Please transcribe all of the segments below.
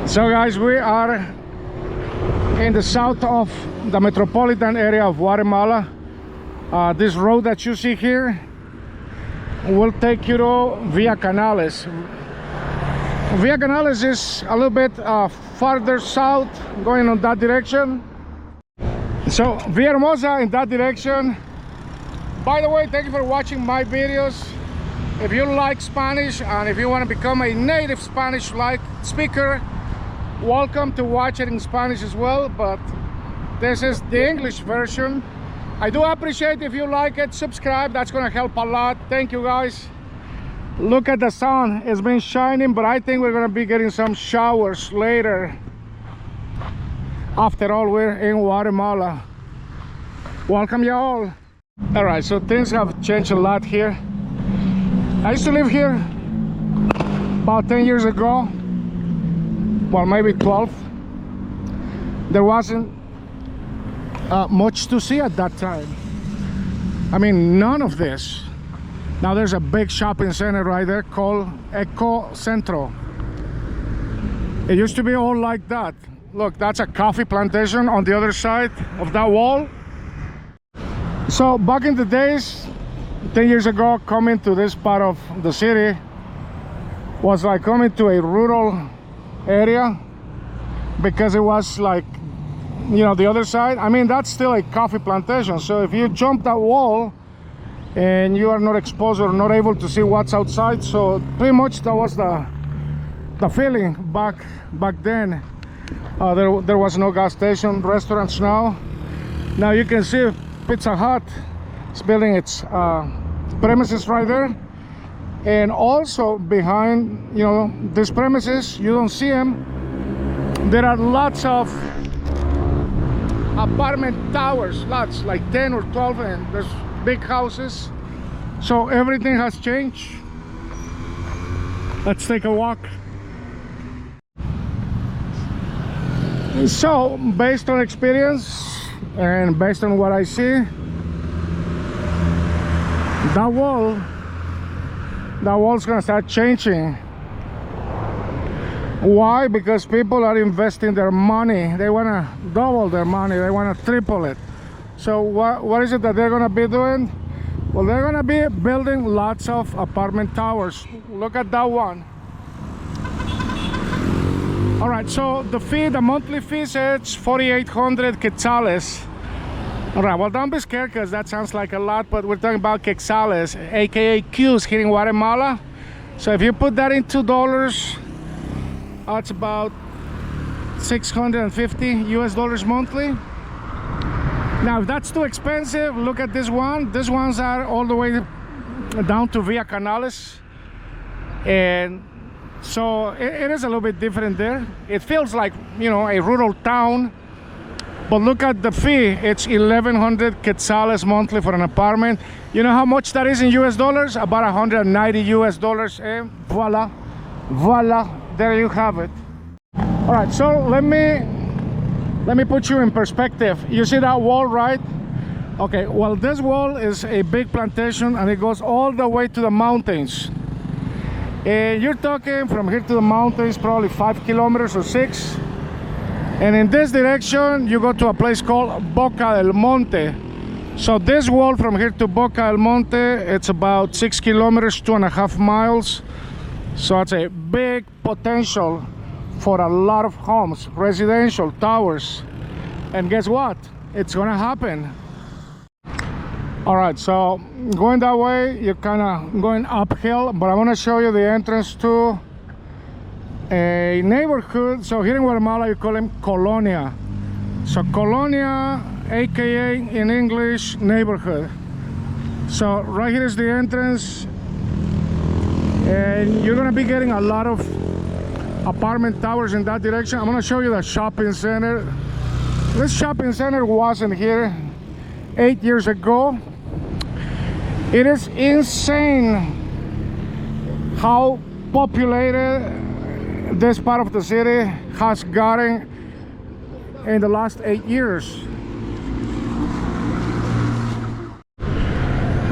So guys, we are in the south of the metropolitan area of Guatemala. This road that you see here will take you to Via Canales. Via Canales is a little bit farther south, going on that direction. So Villahermosa in that direction. By the way, thank you for watching my videos. If you like Spanish and if you want to become a native Spanish speaker, welcome to watch it in Spanish as well, but this is the English version. I do appreciate if you like it, subscribe, that's going to help a lot. Thank you guys. Look at the sun, it's been shining, but I think we're going to be getting some showers later. After all, we're in Guatemala. Welcome y'all. All right, so things have changed a lot here. I used to live here about 10 years ago. Well, maybe 12. There wasn't much to see at that time. I mean, none of this. Now there's a big shopping center right there called Eco Centro. It used to be all like that. Look, that's a coffee plantation on the other side of that wall. So back in the days, 10 years ago, coming to this part of the city was like coming to a rural area, because it was like, you know, the other side. I mean, that's still a coffee plantation, so if you jump that wall and you are not exposed or not able to see what's outside, so pretty much that was the feeling back then. There was no gas station, restaurants. Now you can see Pizza Hut is building its premises right there, and also behind, you know, these premises, you don't see them, there are lots of apartment towers, lots, like 10 or 12, and there's big houses. So everything has changed. Let's take a walk. So based on experience and based on what I see, that wall's gonna start changing. Why? Because people are investing their money. They want to double their money, they want to triple it. So what is it that they're gonna be doing? Well, they're gonna be building lots of apartment towers. Look at that one. All right, so the monthly fee says 4,800 quetzales. All right, well, don't be scared, because that sounds like a lot, but we're talking about quetzales, aka Qs, here in Guatemala. So if you put that into dollars, it's about 650 US dollars monthly. Now, if that's too expensive, look at this one. These ones are all the way down to Via Canales, and so it is a little bit different there. It feels like, you know, a rural town. But look at the fee, it's 1,100 quetzales monthly for an apartment. You know how much that is in US dollars? About 190 US dollars, and voila, there you have it. All right, so let me put you in perspective. You see that wall, right? Okay, well, this wall is a big plantation, and it goes all the way to the mountains. And you're talking from here to the mountains probably 5 kilometers or 6. And in this direction, you go to a place called Boca del Monte. So this wall from here to Boca del Monte, it's about 6 kilometers, 2.5 miles. So it's a big potential for a lot of homes, residential towers. And guess what? It's gonna happen. All right, so going that way, you're kind of going uphill, but I want to show you the entrance to a neighborhood. So here in Guatemala, you call them colonia. So colonia, aka in English, neighborhood. So right here is the entrance, and you're gonna be getting a lot of apartment towers in that direction. I'm gonna show you the shopping center. This shopping center wasn't here 8 years ago. It is insane how populated this part of the city has gotten in the last 8 years.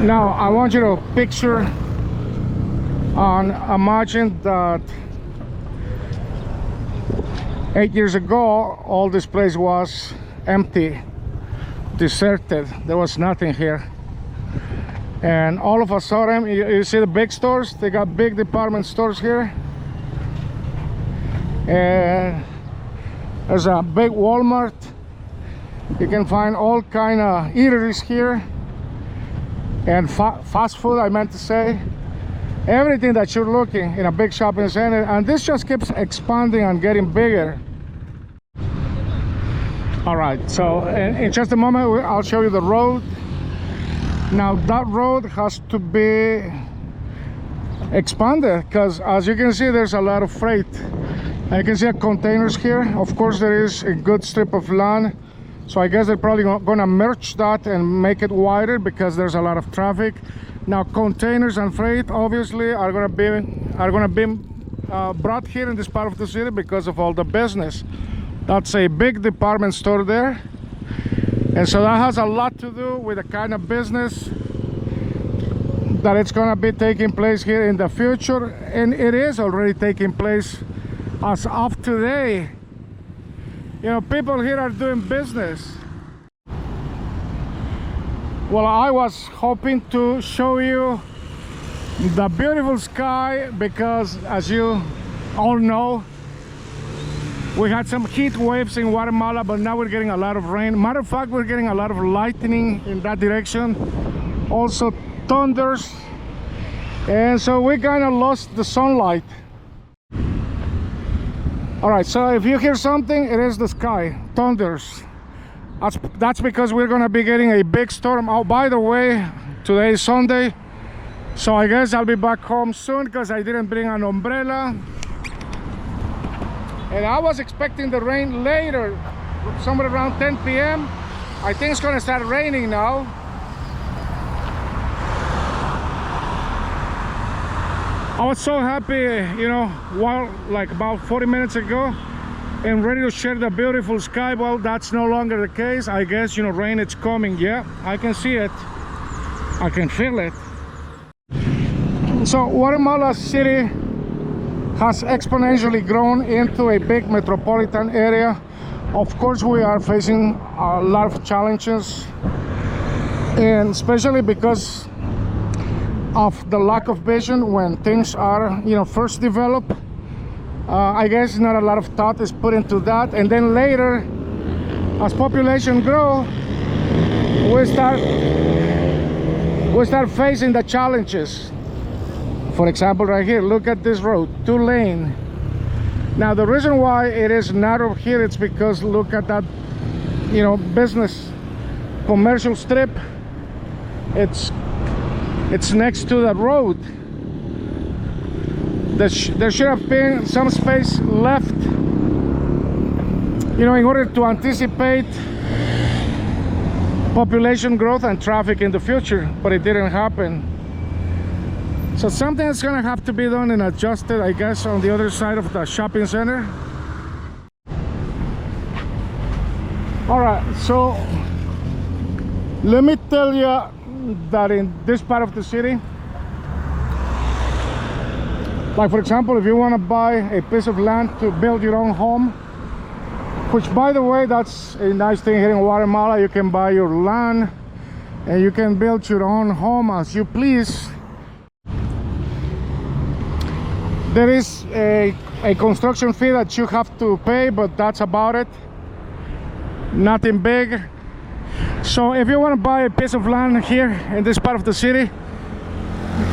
Now I want you to picture and imagine that 8 years ago, all this place was empty, deserted. There was nothing here. And all of a sudden, you see the big stores, they got big department stores here. And there's a big Walmart. You can find all kind of eateries here. And fast food, I meant to say. Everything that you're looking in a big shopping center. And this just keeps expanding and getting bigger. All right, so in just a moment, I'll show you the road. Now that road has to be expanded because as you can see, there's a lot of freight. You can see containers here. Of course, there is a good strip of land, so I guess they're probably gonna merge that and make it wider because there's a lot of traffic. Now containers and freight obviously are gonna be brought here in this part of the city because of all the business. That's a big department store there. And so that has a lot to do with the kind of business that it's going to be taking place here in the future. And it is already taking place as of today. You know, people here are doing business. Well, I was hoping to show you the beautiful sky because, as you all know, we had some heat waves in Guatemala, but now we're getting a lot of rain. Matter of fact, we're getting a lot of lightning in that direction. Also thunders. And so we kind of lost the sunlight. All right, so if you hear something, it is the sky, thunders. That's because we're gonna be getting a big storm. Oh, by the way, today is Sunday. So I guess I'll be back home soon because I didn't bring an umbrella. And I was expecting the rain later, somewhere around 10 p.m. I think it's gonna start raining now. I was so happy, you know, like about 40 minutes ago, and ready to share the beautiful sky. Well, that's no longer the case. I guess, you know, rain is coming. Yeah, I can see it. I can feel it. So Guatemala City has exponentially grown into a big metropolitan area. Of course, we are facing a lot of challenges, and especially because of the lack of vision when things are, you know, first developed. I guess not a lot of thought is put into that, and then later, as population grow, we start facing the challenges. For example, right here, look at this road, 2-lane. Now the reason why it is narrow here, it's because look at that, you know, business commercial strip. It's next to the road. There should have been some space left, you know, in order to anticipate population growth and traffic in the future, but it didn't happen. So something is going to have to be done and adjusted, I guess, on the other side of the shopping center. All right, so let me tell you that in this part of the city, like for example, if you want to buy a piece of land to build your own home, which by the way, that's a nice thing here in Guatemala, you can buy your land and you can build your own home as you please. There is a construction fee that you have to pay, but that's about it. Nothing big. So if you want to buy a piece of land here in this part of the city,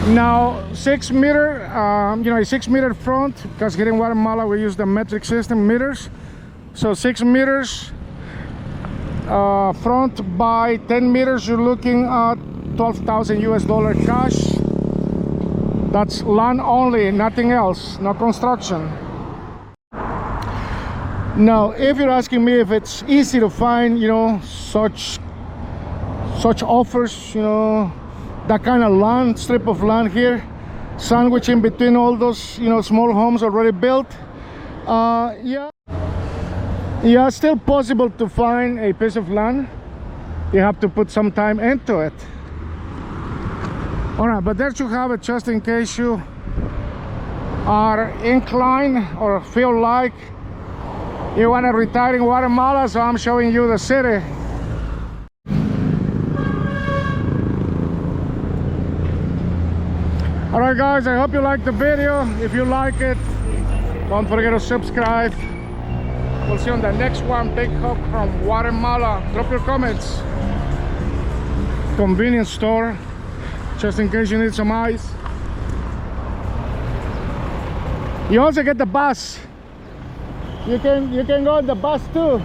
now 6 meter, you know, a 6 meter front, because here in Guatemala we use the metric system meters. So 6 meters front by 10 meters, you're looking at $12,000 US cash. That's land only, nothing else, no construction. Now, if you're asking me if it's easy to find, you know, such offers, you know, that kind of land, strip of land here, sandwiched in between all those, you know, small homes already built, yeah, it's still possible to find a piece of land. You have to put some time into it. All right, but there you have it, just in case you are inclined or feel like You want to retire in Guatemala, so I'm showing you the city. Alright guys, I hope you liked the video. If you like it, don't forget to subscribe. We'll see you on the next one. Big hug from Guatemala. Drop your comments. Convenience store, just in case you need some ice. You also get the bus. You can go on the bus too.